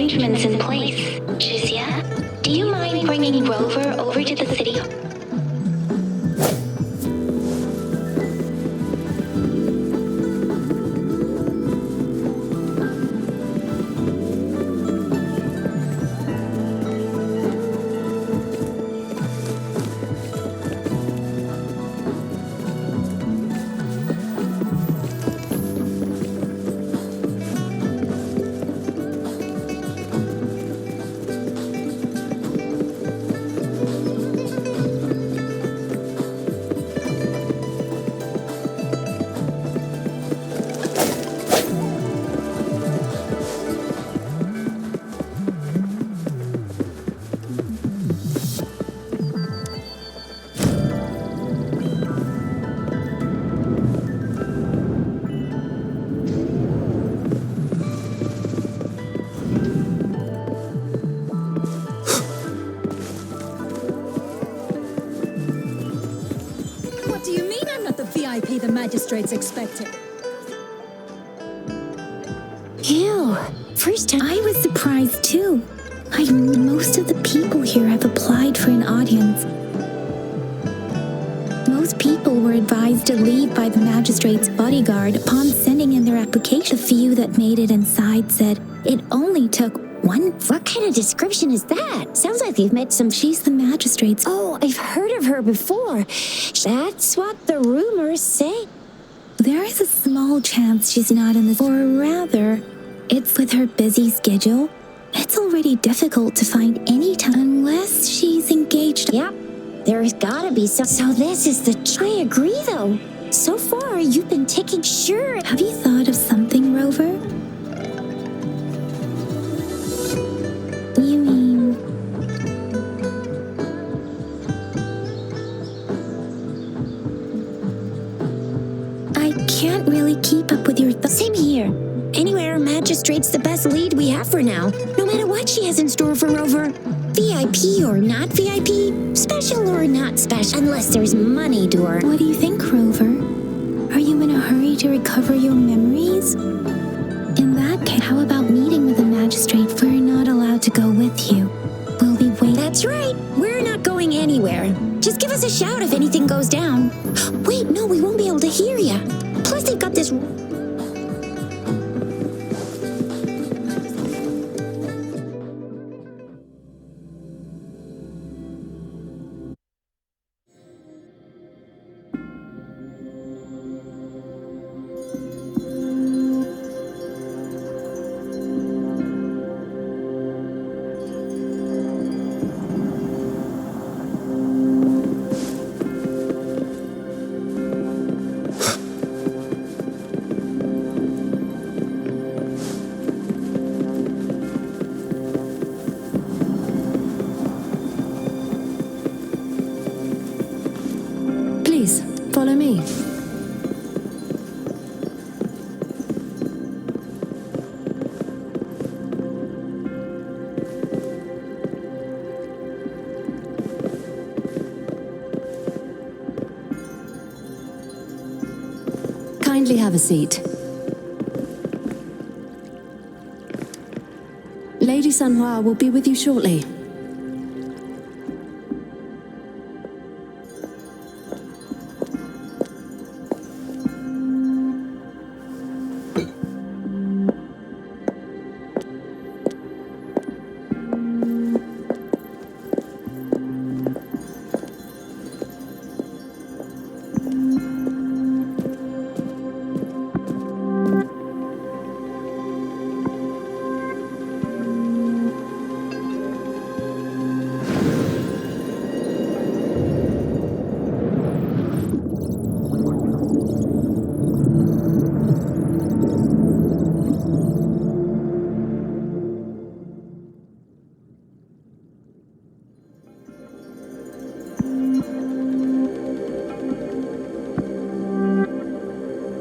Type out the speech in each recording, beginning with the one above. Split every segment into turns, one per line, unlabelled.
arrangements in place. Jizya, do you mind bringing Rover over to the city?
What do you mean I'm not the VIP the magistrates expected?
Ew. First time I was surprised too. Most of the people here have applied for an audience. Most people were advised to leave by the magistrate's bodyguard upon sending in their application. The few that made it inside said it only took one.
What kind of description is that? Sounds like you've met some...
She's the magistrate's.
Oh, I've heard of her before. That's what the rumors say.
There is a small chance she's not in this, or rather, it's with her busy schedule. It's already difficult to find any time unless she's engaged.
Yep, there's gotta be some. So this is the... I agree though. So far, you've been taking sure.
Have you thought of something, Rover? You mean... I can't really keep up with your thoughts.
Same here. Anyway, our magistrate's the best lead we have for now. No matter what she has in store for Rover. VIP or not VIP, special or not special, unless there's money to her.
What do you think, Rover? Are you in a hurry to recover your memories? In that case, how about meeting with the magistrate? We're not allowed to go with you. We'll be waiting.
That's right. We're not going anywhere. Just give us a shout if anything goes down. Wait, no, we won't be able to hear ya. Plus, they've got this...
Please, follow me. Kindly have a seat. Lady Sanhua will be with you shortly.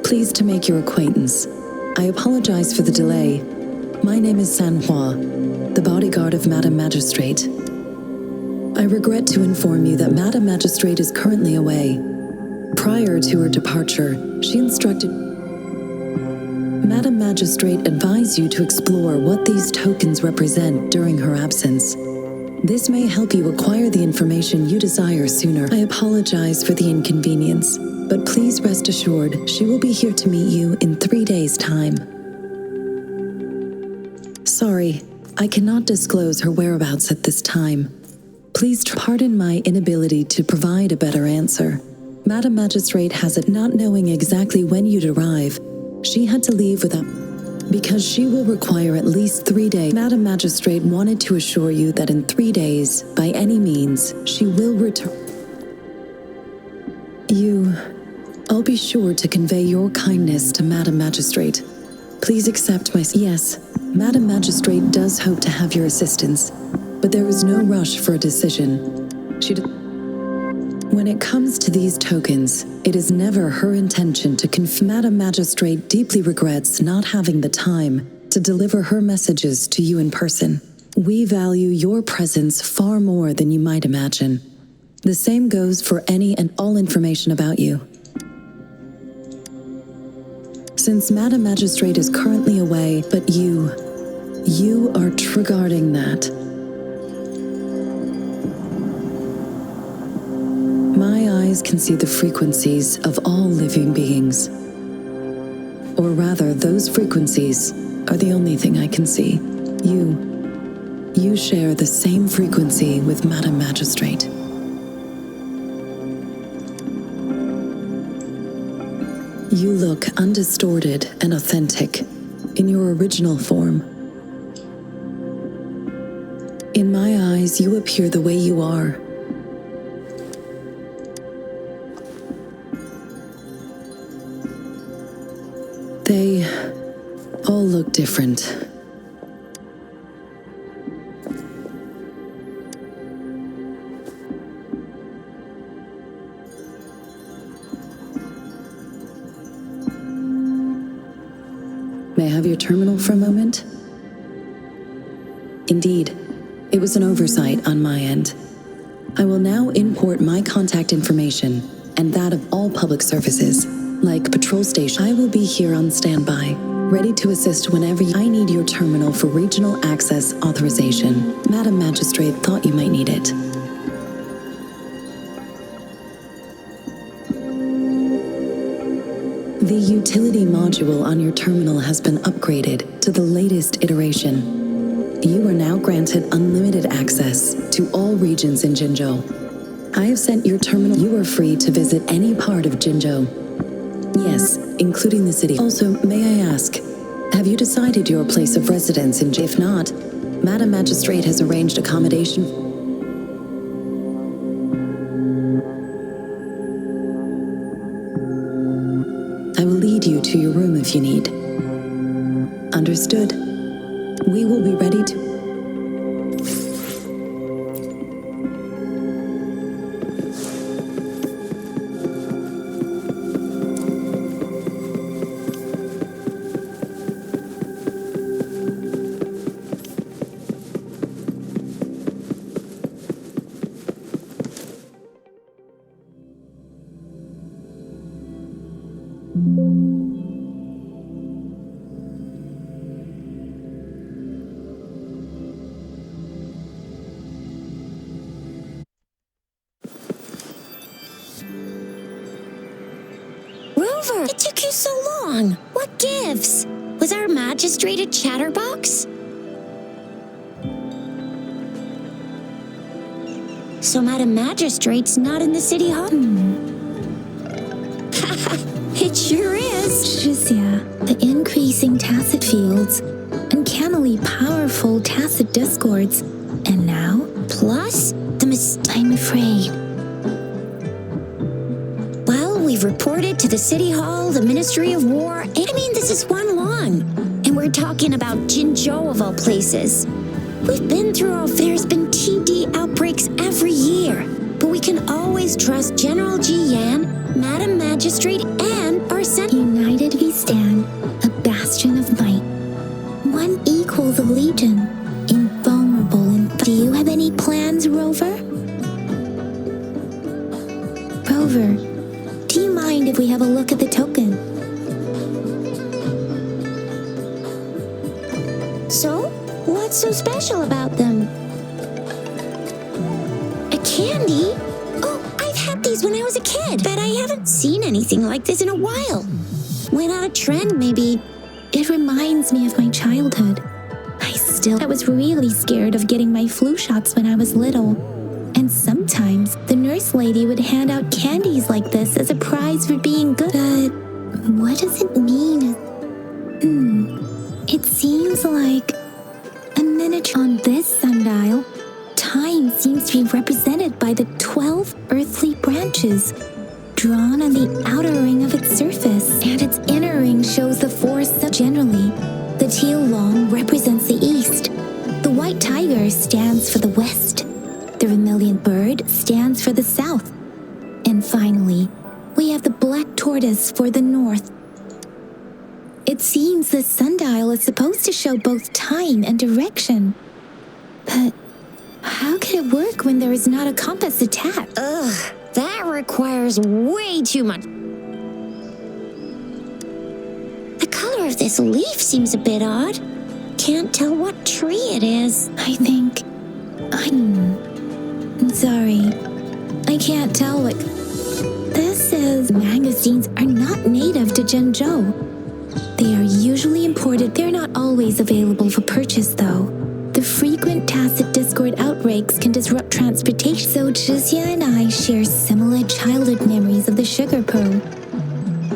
Pleased to make your acquaintance. I apologize for the delay. My name is Sanhua, the bodyguard of Madam Magistrate. I regret to inform you that Madam Magistrate is currently away. Prior to her departure, she instructed... Madam Magistrate advised you to explore what these tokens represent during her absence. This may help you acquire the information you desire sooner. I apologize for the inconvenience, but please rest assured she will be here to meet you in 3 days' time. Sorry, I cannot disclose her whereabouts at this time. Please pardon my inability to provide a better answer. Madam Magistrate has it, not knowing exactly when you'd arrive. She had to leave without... Because she will require at least 3 days. Madam Magistrate wanted to assure you that in 3 days, by any means, she will return. I'll be sure to convey your kindness to Madam Magistrate. Please accept my... Yes, Madam Magistrate does hope to have your assistance, but there is no rush for a decision. When it comes to these tokens, it is never her intention to Madam Magistrate deeply regrets not having the time to deliver her messages to you in person. We value your presence far more than you might imagine. The same goes for any and all information about you. Since Madam Magistrate is currently away, but you are regarding that. My eyes can see the frequencies of all living beings. Or rather, those frequencies are the only thing I can see. You share the same frequency with Madam Magistrate. You look undistorted and authentic in your original form. In my eyes, you appear the way you are. They all look different. May I have your terminal for a moment? Indeed, it was an oversight on my end. I will now import my contact information and that of all public services, like patrol station. I will be here on standby, ready to assist whenever I need your terminal for regional access authorization. Madam Magistrate thought you might need it. The utility module on your terminal has been upgraded to the latest iteration. You are now granted unlimited access to all regions in Jinzhou. I have sent your terminal. You are free to visit any part of Jinzhou. Yes, including the city. Also, may I ask, have you decided your place of residence in Jinzhou? If not, Madam Magistrate has arranged accommodation. I will lead you to your room if you need. Understood. We will be ready to...
Rover, it took you so long. What gives? Was our magistrate a chatterbox? So Madam Magistrate's not in the city hall? It sure is.
Shizia, the increasing tacit fields, uncannily powerful tacit discords, and now,
Plus,
I'm afraid.
Well, we've reported to the City Hall, the Ministry of War. This is one long. And we're talking about Jinzhou of all places. We've been through there's been TD outbreaks every year. But we can always trust General Ji Yan, Madam Magistrate, and our
United we stand, a bastion of might. One equal the Legion, invulnerable and... Do you have any plans, Rover? Rover, do you mind if we have a look at the token?
What's so special about them? A candy? Oh, I've had these when I was a kid, but I haven't seen anything like this in a while. Went out of trend, maybe.
It reminds me of my childhood. I was really scared of getting my flu shots when I was little. And sometimes the nurse lady would hand out candies like this as a prize for being good. But what does it mean? It seems like a miniature. On this sundial, time seems to be represented by the 12 earthly branches drawn on the outer ring of its surface, and its inner ring shows the forest. Generally, the teal long represents the east, the white tiger stands for the west, the vermilion bird stands for the south, and finally, we have the black tortoise for the north. It seems the sundial is supposed to show both time and direction. But how can it work when there is not a compass attached?
Ugh, that requires way too much. The color of this leaf seems a bit odd. Can't tell what tree it is.
I'm sorry. I can't tell what... This says magazines are not native to Zhengzhou. They are usually imported. They're not always available for purchase, though. The frequent tacit Discord outbreaks can disrupt transportation. So Jizya and I share similar childhood memories of the sugar pearl.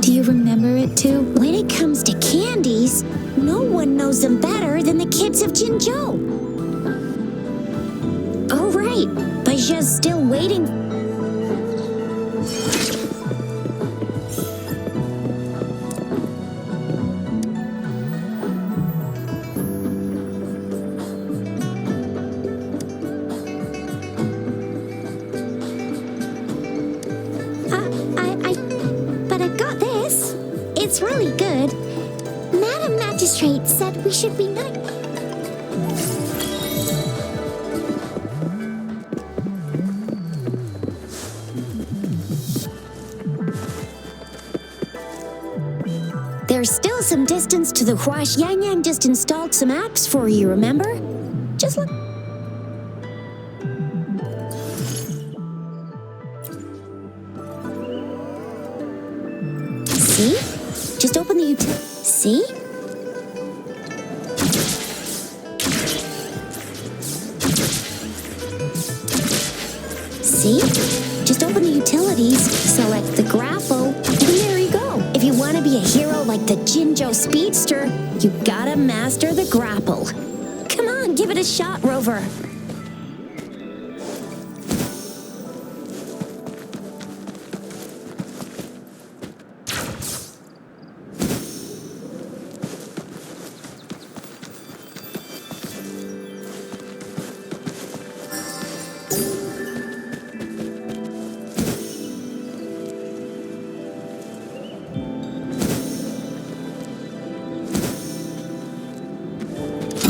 Do you remember it too?
When it comes to candies, no one knows them better than the kids of Jinzhou. Oh, right. Baijia's still waiting.
But I got this. It's really good. Madam Magistrate said we should be nice.
There's still some distance to the Huash. Yang Yang just installed some apps for you, remember? Just look. See? Just open the See? See? Just open the utilities, select the grapple, and there you go. If you want to be a hero like the Jinzhou Speedster, you gotta master the grapple. Come on, give it a shot, Rover.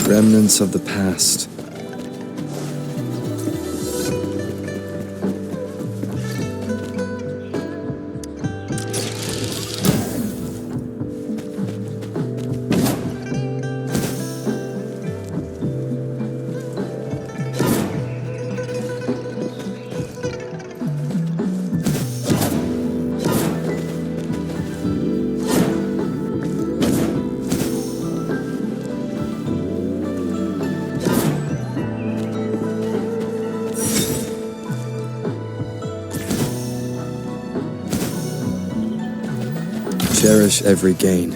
Remnants of the past. Cherish every gain.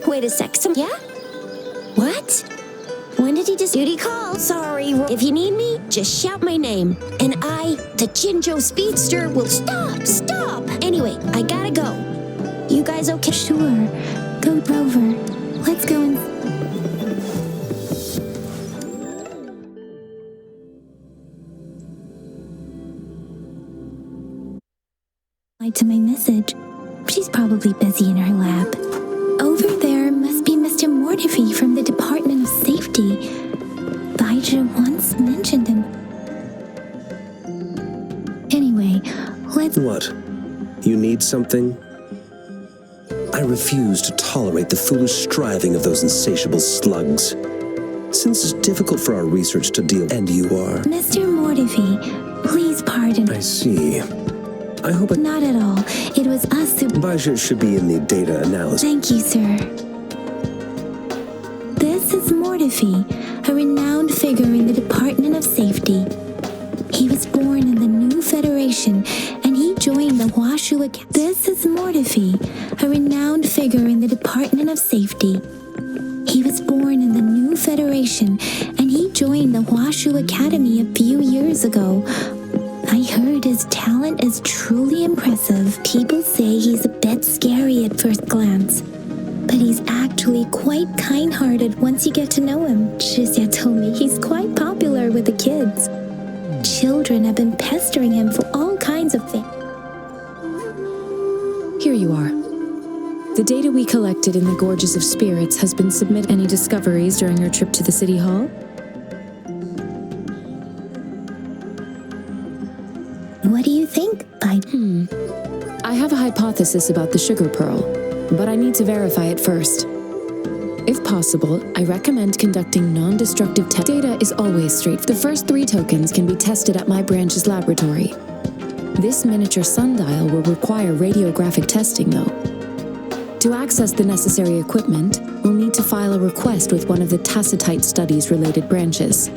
Wait a sec. Yeah? What? When did he just duty call? Sorry, if you need me, just shout my name. And I, the Jinjo Speedster, will stop. Anyway, I gotta go. You guys okay?
Sure. Go, Rover. Let's go and... to my message. She's probably busy in her lab. Over there must be Mr. Mortifi from the Department of Safety. Baija once mentioned him. Anyway, let's...
What? You need something? I refuse to tolerate the foolish striving of those insatiable slugs. Since it's difficult for our research to deal, and you are...
Mr. Mortifi, please pardon.
I see. I hope it...
Not at all. It was us who...
Baija should be in the data analysis.
Thank you, sir. This is Mortifi, a renowned figure in the Department of Safety. He was born in the New Federation, and he joined the Washu Academy. This is Mortifi, a renowned figure in the Department of Safety. He was born in the New Federation, and he joined the Washu Academy a few years ago. I heard his talent is truly impressive. People say he's a bit scary at first glance, but he's actually quite kind-hearted once you get to know him. Shizia told me he's quite popular with the kids. Children have been pestering him for all kinds of things.
Here you are. The data we collected in the Gorges of Spirits has been submitted. Any discoveries during your trip to the City Hall?
What do you think?
I have a hypothesis about the sugar pearl, but I need to verify it first. If possible, I recommend conducting non-destructive tests. Data is always straight. The first 3 tokens can be tested at my branch's laboratory. This miniature sundial will require radiographic testing, though. To access the necessary equipment, we'll need to file a request with one of the Tacitite Studies-related branches.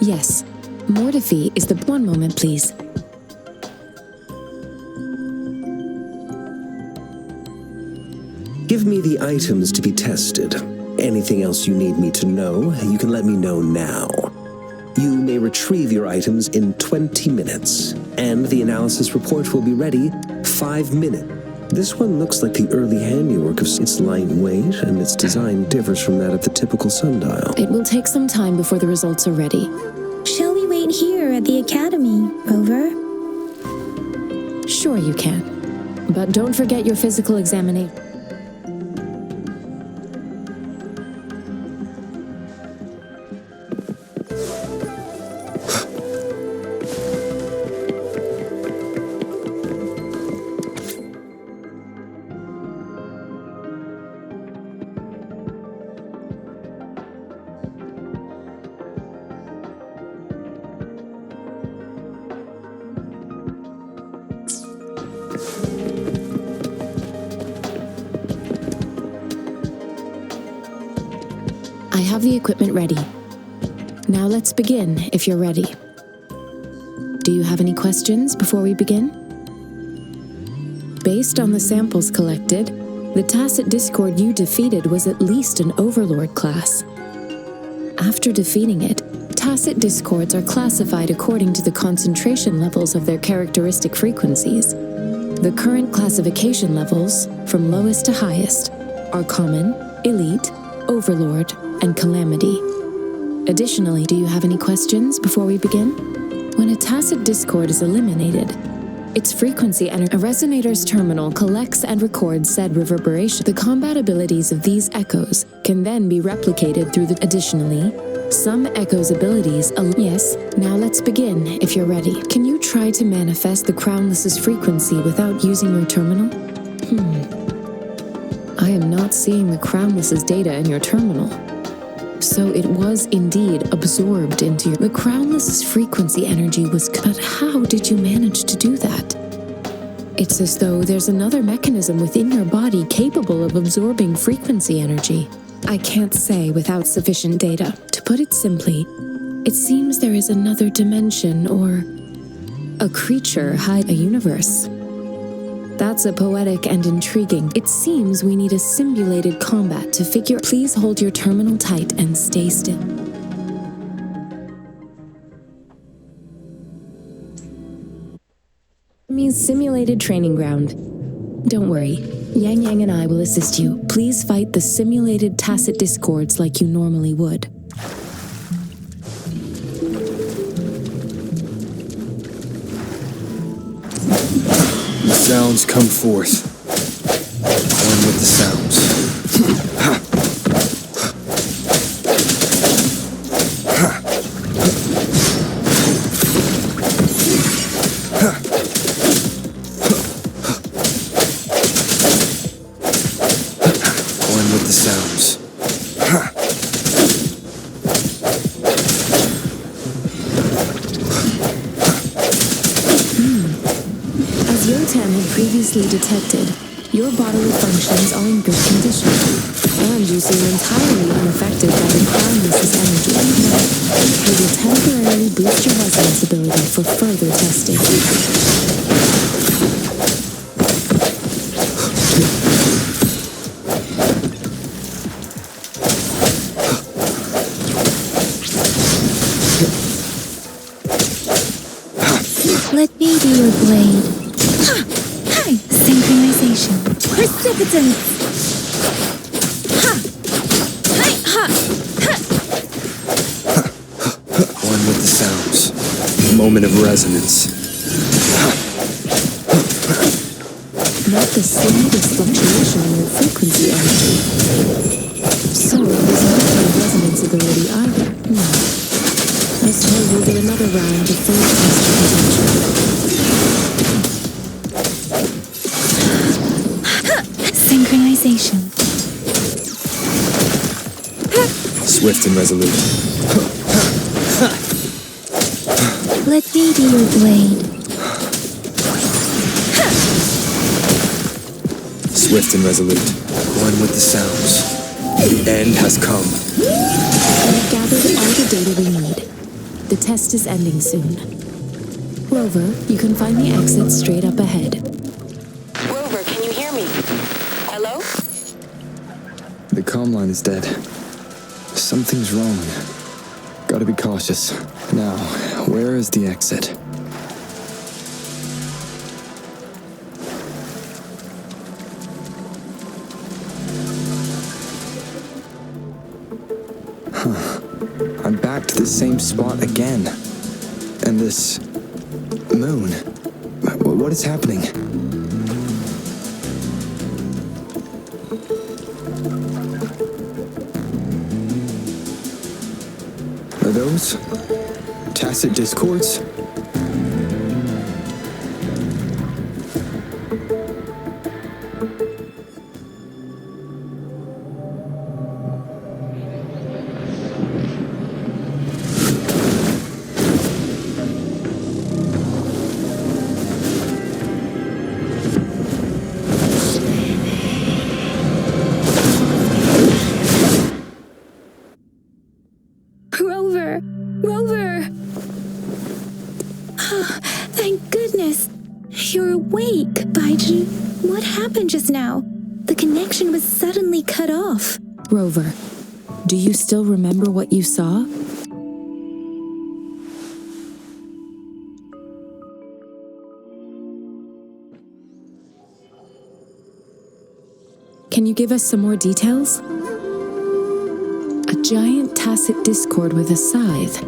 Yes, Mortifi is the... One moment, please.
Give me the items to be tested. Anything else you need me to know, you can let me know now. You may retrieve your items in 20 minutes, and the analysis report will be ready 5 minutes. This one looks like the early handiwork of its lightweight, and its design differs from that of the typical sundial.
It will take some time before the results are ready.
Shall we wait here at the Academy, Rover?
Sure you can, but don't forget your physical examination. I have the equipment ready. Now let's begin, if you're ready. Do you have any questions before we begin? Based on the samples collected, the Tacit Discord you defeated was at least an Overlord class. After defeating it, Tacit Discords are classified according to the concentration levels of their characteristic frequencies. The current classification levels, from lowest to highest, are Common, Elite, Overlord, and Calamity. Additionally, do you have any questions before we begin? When a Tacit Discord is eliminated, its frequency and a resonator's terminal collects and records said reverberation. The combat abilities of these echoes can then be replicated through the... Additionally, some echoes' abilities... Yes, now let's begin, if you're ready. Can you try to manifest the Crownless's frequency without using your terminal? I am not seeing the Crownless's data in your terminal. So it was indeed absorbed into your... The Crownless's frequency energy was... But how did you manage to do that? It's as though there's another mechanism within your body capable of absorbing frequency energy. I can't say without sufficient data. To put it simply, it seems there is another dimension or a creature hide a universe. That's a poetic and intriguing. It seems we need a simulated combat to figure. Please hold your terminal tight and stay still. Means simulated training ground. Don't worry. Yang Yang and I will assist you. Please fight the simulated tacit discords like you normally would.
Sounds come forth. One with the sounds. One with the sounds.
As Yotan had previously detected, your bodily functions are in good condition, and you seem entirely unaffected by the Crownless's energy. We will temporarily boost your resonance ability for further testing.
Let me be your blade. Hi! Synchronization. Precipitance! Ha! Hi! Ha!
One with the sounds. Moment of resonance.
Not the slightest fluctuation in your frequency energy. So it was not your resonance ability either. No. I suppose we'll do another round to fully test your potential.
Synchronization.
Swift and resolute.
Let me be your blade.
Swift and resolute. One with the sounds. The end has come.
We've gathered all the data we need. The test is ending soon. Rover, you can find the exit straight up ahead.
Rover, can you hear me? Hello?
The comm line is dead. Something's wrong. Gotta be cautious. Now, where is the exit? I'm back to the same spot again. And this moon. What is happening? Are those tacit discords?
Rover! Rover! Oh, thank goodness! You're awake, Baiji. What happened just now? The connection was suddenly cut off.
Rover, do you still remember what you saw? Can you give us some more details? A giant tacit discord with a scythe.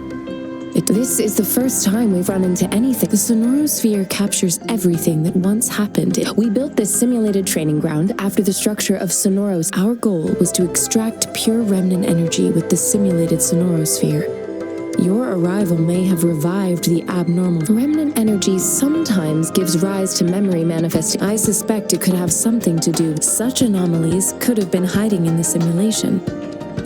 This is the first time we've run into anything. The sonorosphere captures everything that once happened. We built this simulated training ground after the structure of Sonoros. Our goal was to extract pure remnant energy with the simulated sonorosphere. Your arrival may have revived the abnormal. Remnant energy sometimes gives rise to memory manifesting. I suspect it could have something to do. Such anomalies could have been hiding in the simulation,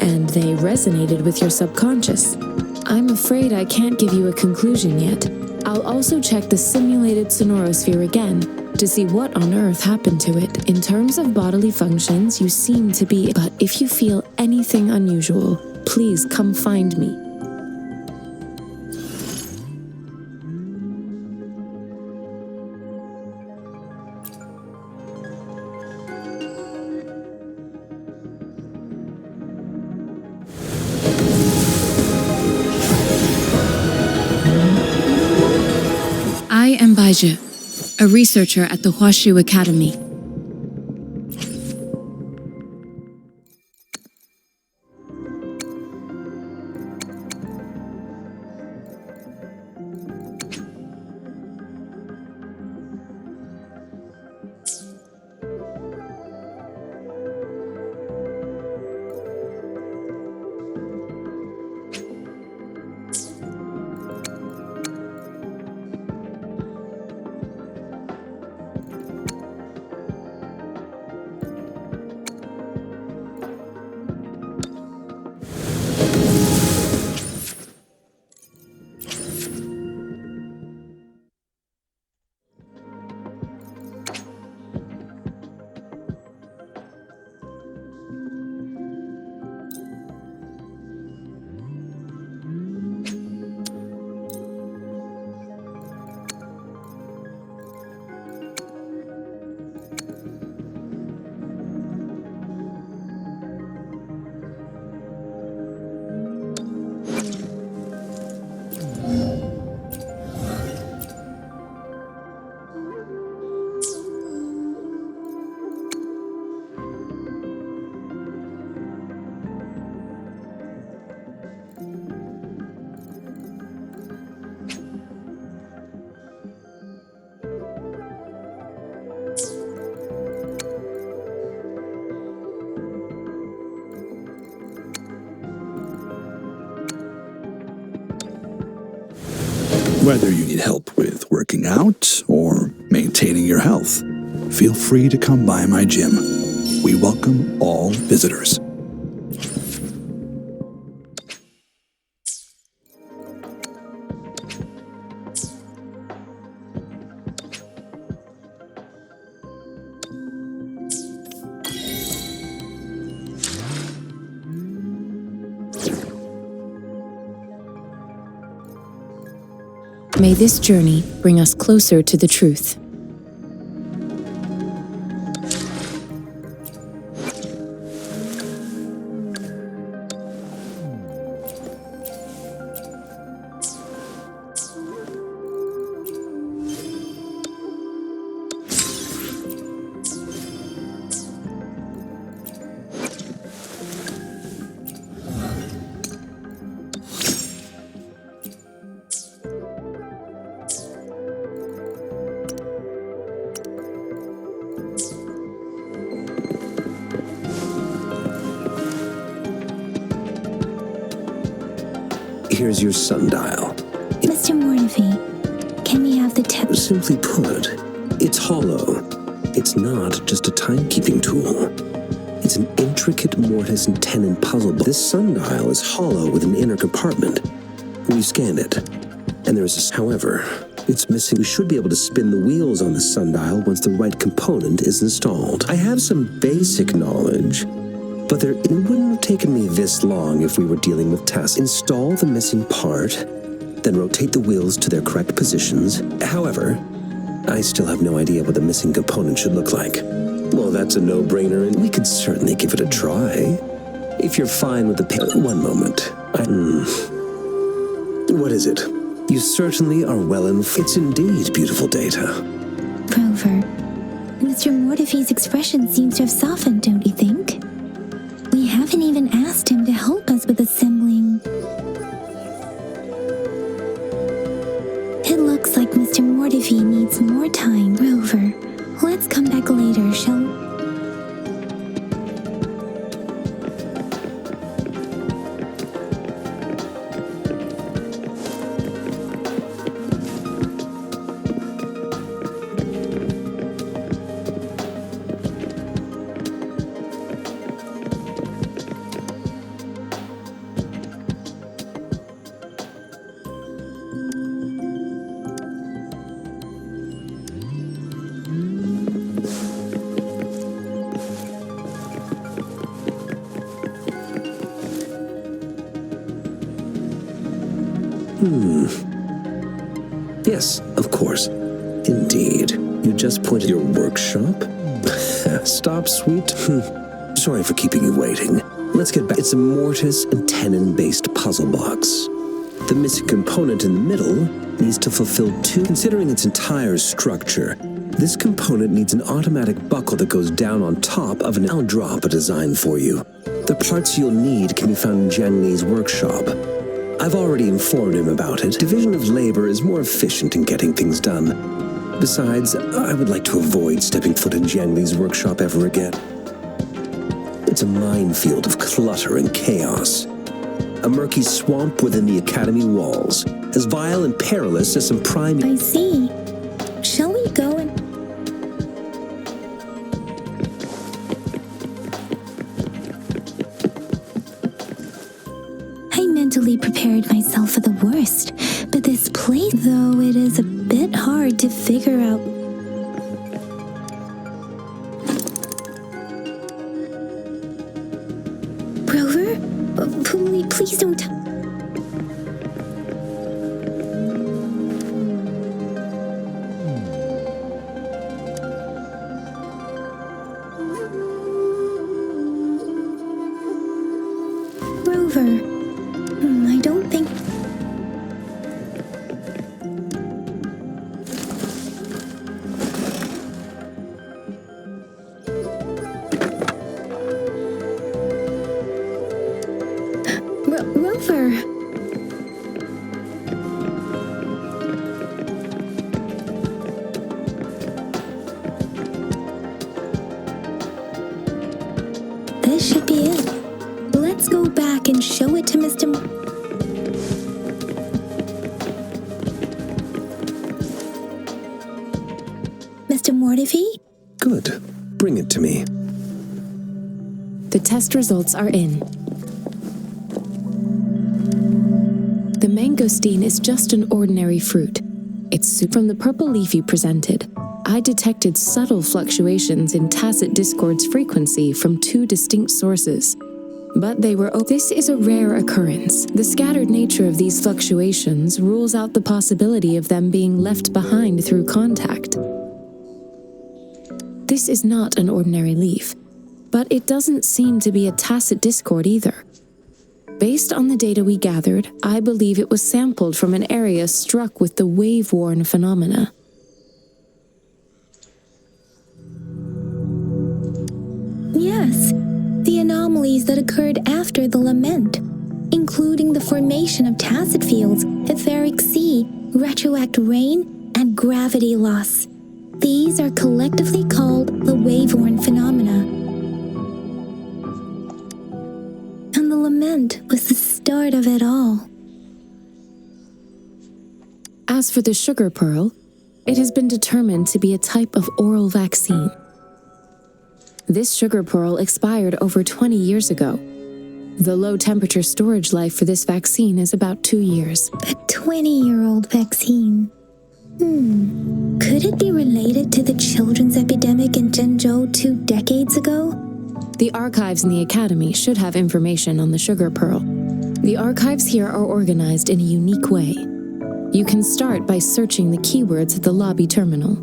and they resonated with your subconscious. I'm afraid I can't give you a conclusion yet. I'll also check the simulated sonorosphere again to see what on earth happened to it. In terms of bodily functions, you seem to be, but if you feel anything unusual, please come find me. I am Baiju, a researcher at the Huashu Academy.
Whether you need help with working out or maintaining your health, feel free to come by my gym. We welcome all visitors.
May this journey bring us closer to the truth.
Here's your sundial.
Mr. Mortefi, can we have the tip?
Simply put, it's hollow. It's not just a timekeeping tool. It's an intricate mortise and tenon puzzle. This sundial is hollow with an inner compartment. We scanned it, and there is however, it's missing. We should be able to spin the wheels on the sundial once the right component is installed. I have some basic knowledge, but it wouldn't have taken me this long if we were dealing with tests. Install the missing part, then rotate the wheels to their correct positions. However, I still have no idea what the missing component should look like. Well, that's a no-brainer, and we could certainly give it a try. If you're fine with the one moment. What is it? You certainly are well informed. It's indeed beautiful data.
Rover, Mr. Mortefi's expression seems to have softened, don't you think? We haven't even asked him to help us with assembling. It looks like Mr. Mortefi needs more time. Rover, let's come back later, shall we?
Yes, of course. Indeed. You just pointed your workshop? Stop, sweet. Sorry for keeping you waiting. Let's get back. It's a mortise and tenon-based puzzle box. The missing component in the middle needs to fulfill two. Considering its entire structure, this component needs an automatic buckle that goes down on top of an. I'll drop a design for you. The parts you'll need can be found in Jiang Li's workshop. I've already informed him about it. Division of labor is more efficient in getting things done. Besides, I would like to avoid stepping foot in Jiang Li's workshop ever again. It's a minefield of clutter and chaos. A murky swamp within the academy walls, as vile and perilous as some prime.
I see. Shall we go and... I mentally prepared myself for the worst, but this place, though it is a bit hard to figure out. Rover? Please don't... Rover, I don't think... Rover... This should be it. Let's go back and show it to Mr. Mr. Mortivy?
Good. Bring it to me.
The test results are in. The mangosteen is just an ordinary fruit. It's from the purple leaf you presented. I detected subtle fluctuations in tacit discord's frequency from two distinct sources. But they were. This is a rare occurrence. The scattered nature of these fluctuations rules out the possibility of them being left behind through contact. This is not an ordinary leaf, but it doesn't seem to be a tacit discord either. Based on the data we gathered, I believe it was sampled from an area struck with the wave-worn phenomena.
Yes, the anomalies that occurred after the lament, including the formation of tacit fields, etheric sea, retroact rain, and gravity loss. These are collectively called the wave-worn phenomena. And the lament was the start of it all.
As for the sugar pearl, it has been determined to be a type of oral vaccine. This sugar pearl expired over 20 years ago. The low-temperature storage life for this vaccine is about 2 years.
A 20-year-old vaccine. Could it be related to the children's epidemic in Zhengzhou 2 decades ago?
The archives in the academy should have information on the sugar pearl. The archives here are organized in a unique way. You can start by searching the keywords at the lobby terminal.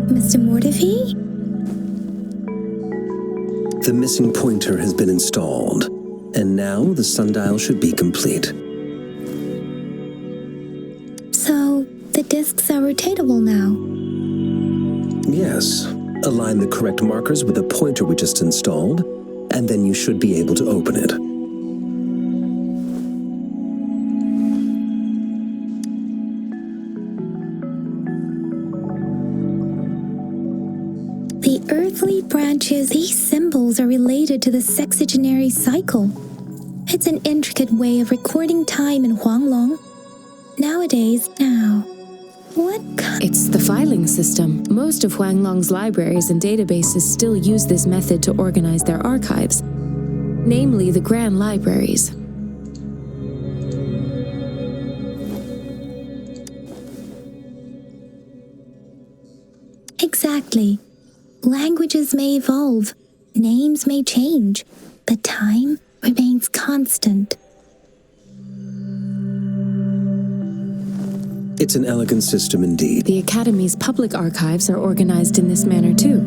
Mr. Mortivy?
The missing pointer has been installed, and now the sundial should be complete.
So, the discs are rotatable now?
Yes. Align the correct markers with the pointer we just installed, and then you should be able to open it.
The earthly branches, these symbols are related to the sexagenary cycle. It's an intricate way of recording time in Huanglong. Nowadays, what kind?
It's the filing system. Most of Huanglong's libraries and databases still use this method to organize their archives, namely the Grand Libraries.
Exactly. Languages may evolve, names may change, but time remains constant.
It's an elegant system indeed.
The Academy's public archives are organized in this manner too.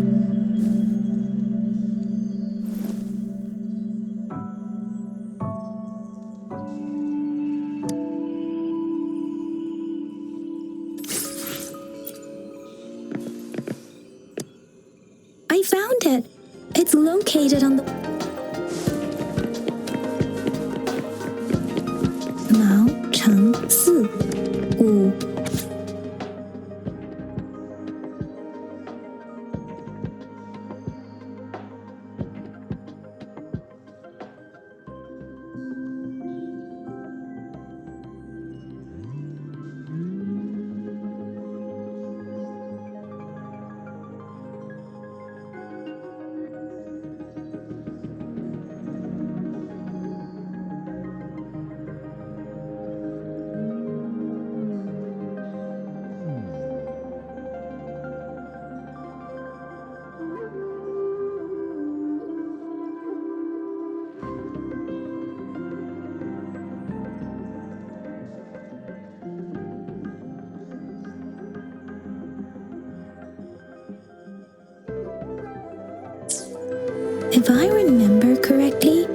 I found it. It's located on the Mao Cheng Si Wu. If I remember correctly,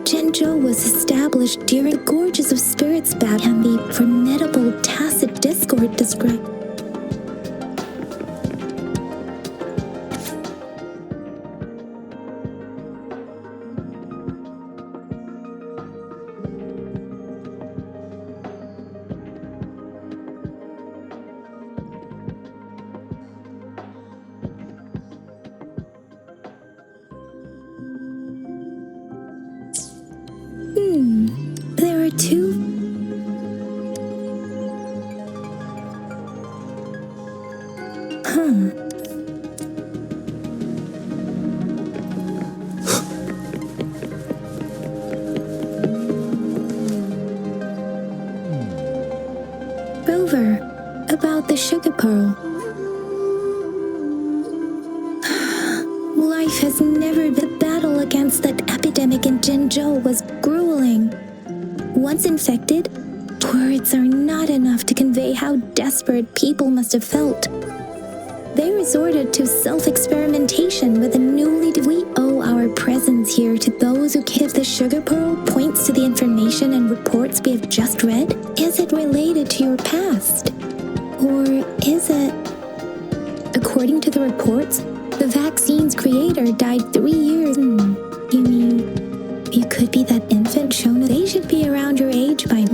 Zhenzhou was established during the Gorges of Spirits battle can be formidable tacit discord described. There are two. Rover, about the sugar pearl. Life has never been. The battle against that epidemic in Zhenzhou was grueling. Once infected, words are not enough to convey how desperate people must have felt. They resorted to self-experimentation with a newly We owe our presence here to those who give the sugar pearl points to the information and reports we have just read. Is it related to your past? Or is it... According to the reports, the vaccine's creator died 3 years. You mean, you could be that infant shown? They should be around your age by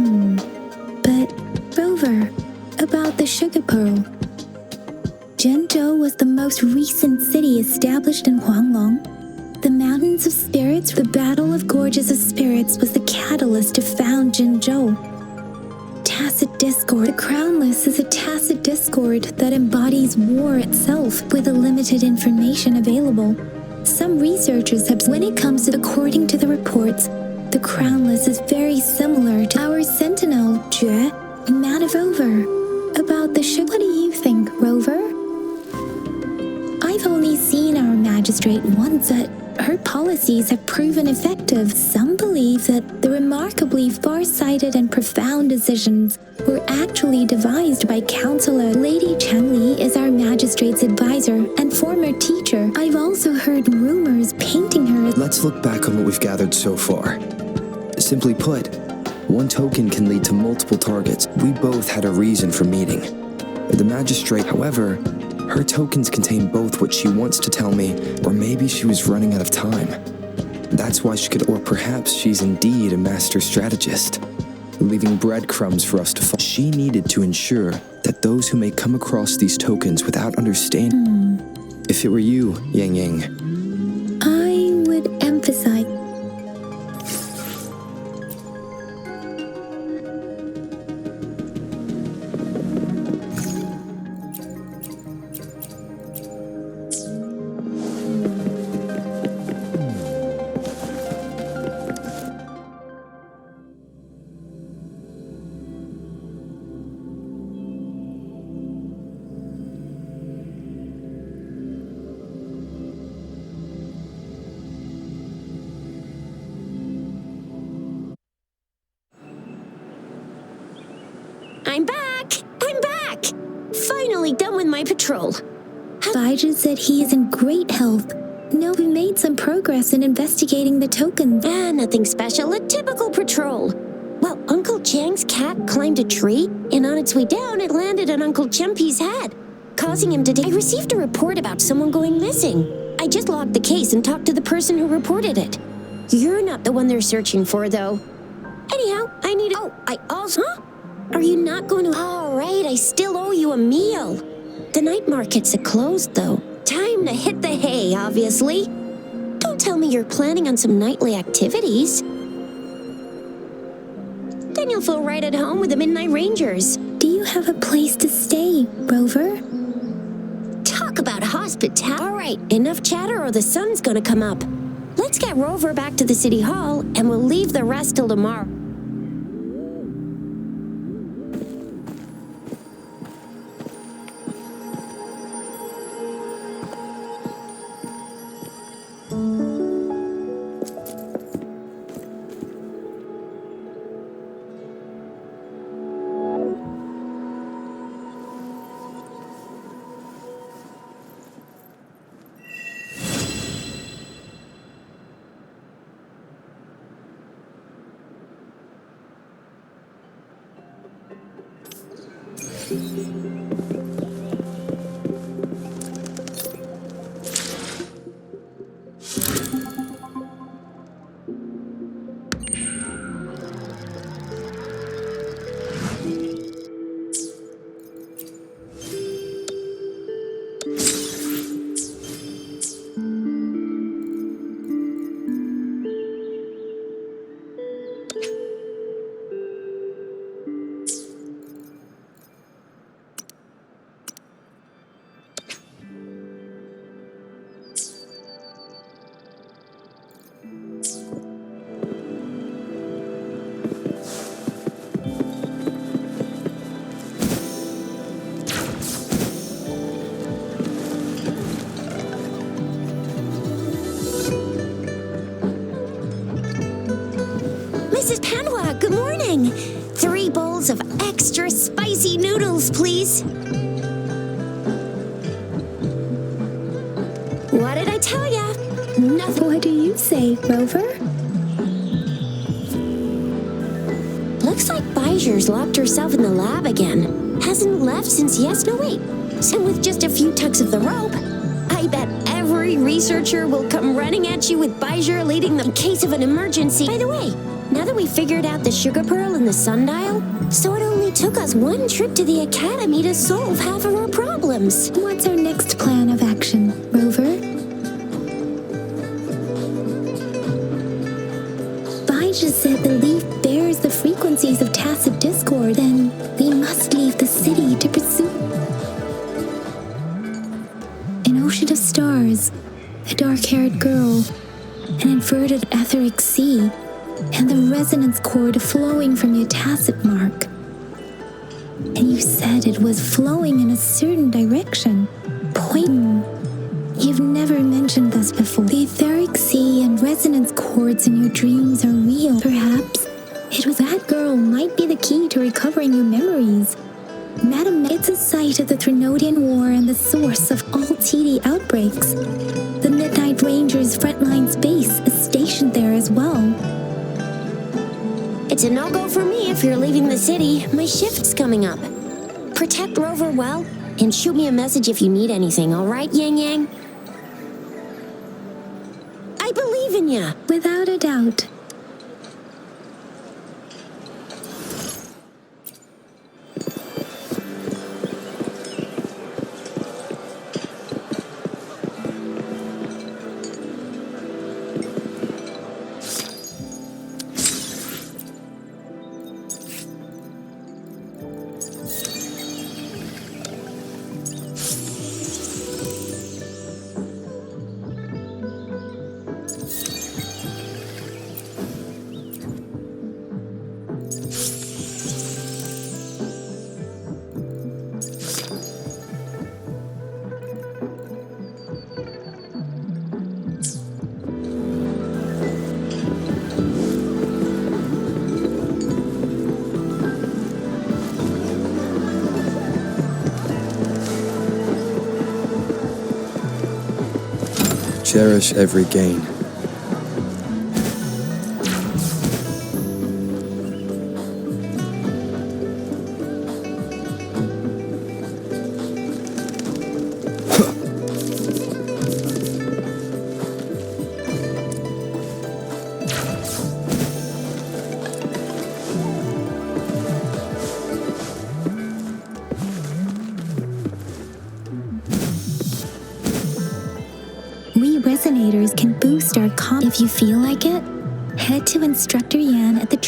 But, Rover, about the sugar pearl. Zhenzhou was the most recent city established in Huanglong. The Mountains of Spirits, the Battle of Gorges of Spirits, was the catalyst to found Zhenzhou. Tacit discord. The Crownless is a tacit discord that embodies war itself with the limited information available. Some researchers have, when it comes to, according to the reports, the Crownless is very similar to our Sentinel, Jue, man of Rover. About the sugar, what do you think, Rover? I've only seen our magistrate once, but her policies have proven effective. Some believe that the remarkably far-sighted and profound decisions were actually devised by Counselor. Lady Chenli is our magistrate's advisor and former teacher. I've also heard rumors painting her as...
Let's look back on what we've gathered so far. Simply put, one token can lead to multiple targets. We both had a reason for meeting. The magistrate, however, her tokens contain both what she wants to tell me, or maybe she was running out of time. That's why she could, or perhaps she's indeed a master strategist, leaving breadcrumbs for us to follow. She needed to ensure that those who may come across these tokens without understanding. If it were you, Yang Yang,
I would emphasize...
I'm back! I'm back! Finally done with my patrol.
Baiju said he is in great health. No, we made some progress in investigating the tokens.
Nothing special, a typical patrol. Yang's cat climbed a tree, and on its way down, it landed on Uncle Jumpy's head, causing him to die. I received a report about someone going missing. I just logged the case and talked to the person who reported it. You're not the one they're searching for, though. Anyhow, I need... Oh, I also... Huh? Are you not going to... All right, I still owe you a meal. The night markets are closed, though. Time to hit the hay, obviously. Don't tell me you're planning on some nightly activities. Then you'll feel right at home with the Midnight Rangers.
Do you have a place to stay, Rover?
Talk about hospitality. All right, enough chatter or the sun's gonna come up. Let's get Rover back to the City Hall, and we'll leave the rest till tomorrow. Mrs. Panwa, good morning. 3 bowls of extra spicy noodles, please. What did I tell ya? Nothing.
What do you say, Rover?
Looks like Bijur's locked herself in the lab again. Hasn't left since no wait. And with just a few tugs of the rope, I bet every researcher will come running at you with Bijur leading them in case of an emergency. By the way, now that we figured out the sugar pearl and the sundial, so it only took us 1 trip to the academy to solve half of our problems.
What's our next plan of action, Rover? Bijah said the leaf bears the frequencies of tacit discord, then we must leave the city to pursue. An ocean of stars, a dark-haired girl, an inverted etheric sea, and the resonance cord flowing from your tacit mark. And you said it was flowing in a certain direction. Pointing. You've never mentioned this before. The etheric sea and resonance cords in your dreams are real. Perhaps it was that girl might be the key to recovering your memories. Madam, it's a site of the Trinodian War and the source of all TD outbreaks. The Midnight Rangers' frontline base is stationed there as well.
It's a no-go for me if you're leaving the city. My shift's coming up. Protect Rover well, and shoot me a message if you need anything, all right, Yang Yang? I believe in ya.
Without a doubt.
Cherish every gain.
simulators can boost our If you feel like it, head to Instructor Yan at the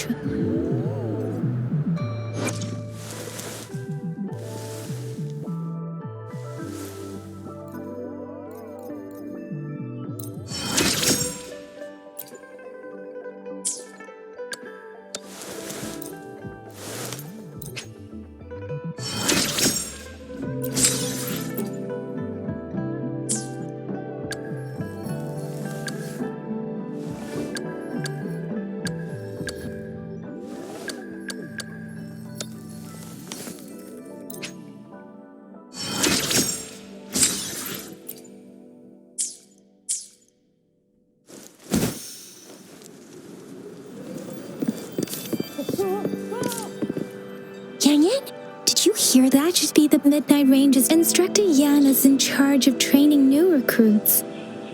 Yang Yang, did you hear that?
That should be the Midnight Ranges. Instructor Yan is in charge of training new recruits.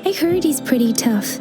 I heard he's pretty tough.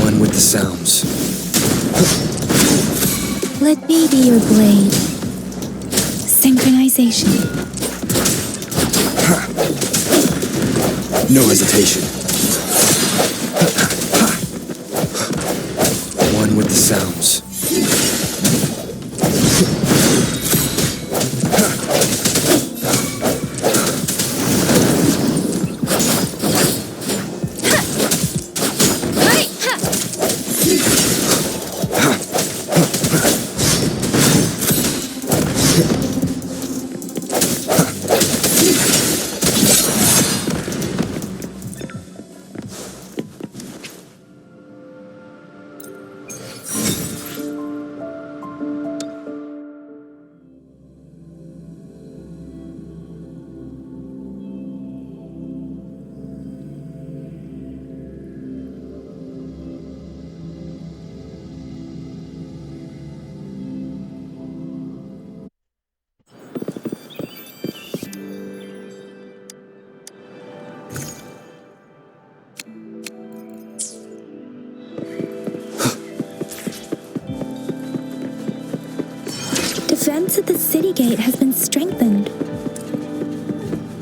One with the sounds.
Let me be your blade. Synchronization.
No hesitation. One with the sounds.
Defense at the city gate has been strengthened.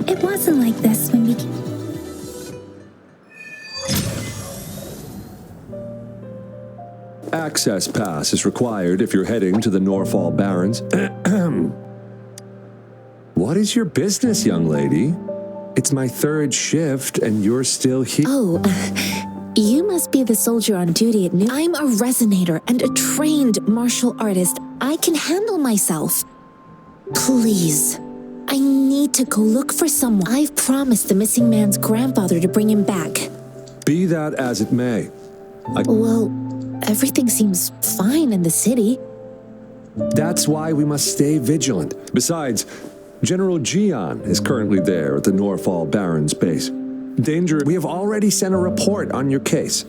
It wasn't like this when we...
Access pass is required if you're heading to the Norfall Barrens. What is your business, young lady? It's my third shift and you're still here.
Oh, you must be the soldier on duty at noon. I'm a resonator and a trained martial artist. I can handle myself. Please, I need to go look for someone. I've promised the missing man's grandfather to bring him back.
Be that as it may.
Well, everything seems fine in the city.
That's why we must stay vigilant. Besides, General Jian is currently there at the Norfall Barrens base. Danger, we have already sent a report on your case.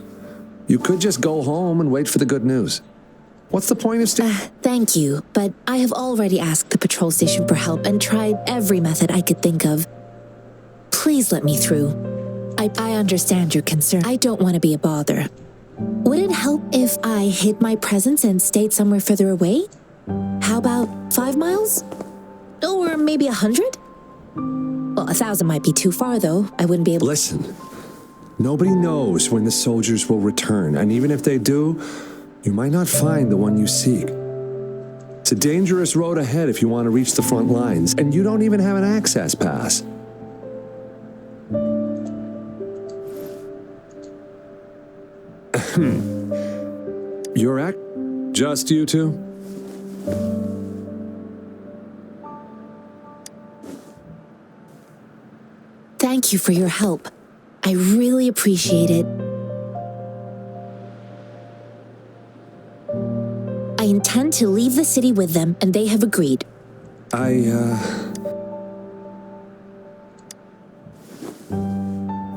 You could just go home and wait for the good news. What's the point of staying?
Thank you, but I have already asked the patrol station for help and tried every method I could think of. Please let me through. I understand your concern. I don't want to be a bother. Would it help if I hid my presence and stayed somewhere further away? How about 5 miles? Or maybe 100? Well, 1,000 might be too far, though. I wouldn't be able...
Listen, nobody knows when the soldiers will return, and even if they do, you might not find the one you seek. It's a dangerous road ahead if you want to reach the front lines, and you don't even have an access pass. Just you two?
Thank you for your help. I really appreciate it. I intend to leave the city with them, and they have agreed.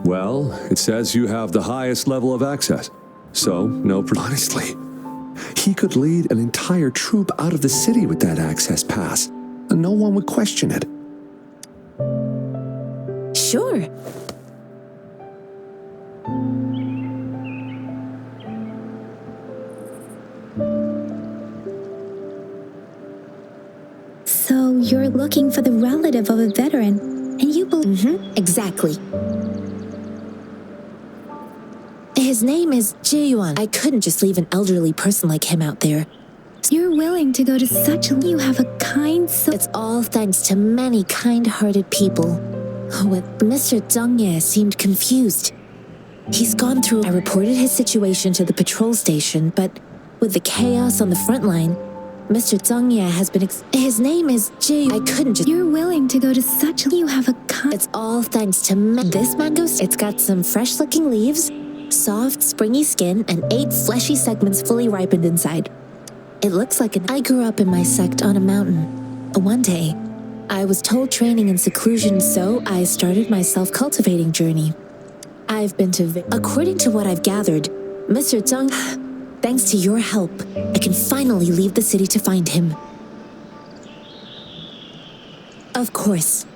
Well, it says you have the highest level of access. So, no, honestly, he could lead an entire troop out of the city with that access pass, and no one would question it.
Sure.
So you're looking for the relative of a veteran, and you believe...
Exactly. His name is Ji-yuan. I couldn't just leave an elderly person like him out there.
You're willing to go to such a... You have a kind soul.
It's all thanks to many kind-hearted people. With Mr. Zhang Ye seemed confused. He's gone through... I reported his situation to the patrol station, but with the chaos on the front line, Mr. Zhang Ye has been... His name is Ji... I couldn't just...
You're willing to go to such a... You have a kind...
It's all thanks to this mango... It's got some fresh-looking leaves, soft, springy skin, and 8 fleshy segments fully ripened inside. It looks like an... I grew up in my sect on a mountain. One day, I was told training in seclusion, so I started my self-cultivating journey. I've been to... According to what I've gathered, Mr. Zhang... Thanks to your help, I can finally leave the city to find him. Of course.